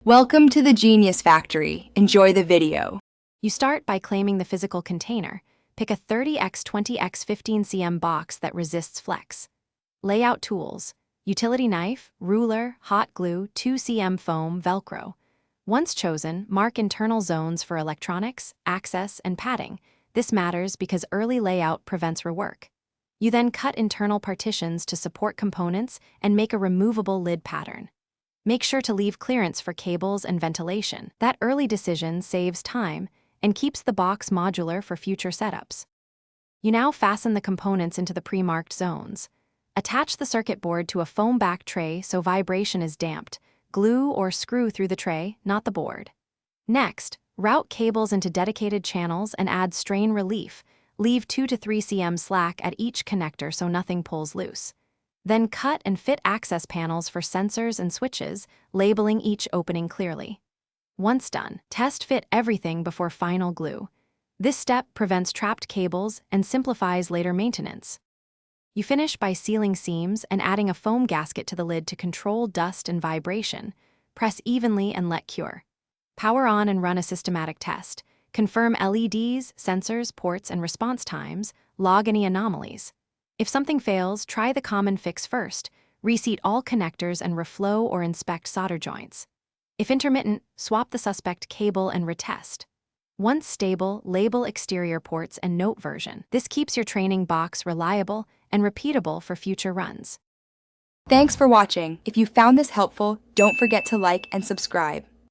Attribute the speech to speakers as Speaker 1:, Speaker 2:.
Speaker 1: Welcome to the Genius Factory. Enjoy the video.
Speaker 2: You start by claiming the physical container. Pick a 30x 20x 15 cm box that resists flex. Layout tools: utility knife, ruler, hot glue, 2 cm foam, Velcro. Once chosen, mark internal zones for electronics, access, and padding. This matters because early layout prevents rework. You then cut internal partitions to support components and make a removable lid pattern. Make sure to leave clearance for cables and ventilation. That early decision saves time and keeps the box modular for future setups. You now fasten the components into the pre-marked zones. Attach the circuit board to a foam back tray so vibration is damped. Glue or screw through the tray, not the board. Next, route cables into dedicated channels and add strain relief. Leave 2 to 3 cm slack at each connector so nothing pulls loose. Then cut and fit access panels for sensors and switches, labeling each opening clearly. Once done, test fit everything before final glue. This step prevents trapped cables and simplifies later maintenance. You finish by sealing seams and adding a foam gasket to the lid to control dust and vibration. Press evenly and let cure. Power on and run a systematic test. Confirm LEDs, sensors, ports, and response times. Log any anomalies. If something fails, try the common fix first. Reseat all connectors and reflow or inspect solder joints. If intermittent, swap the suspect cable and retest. Once stable, label exterior ports and note version. This keeps your training box reliable and repeatable for future runs.
Speaker 1: Thanks for watching. If you found this helpful, don't forget to like and subscribe.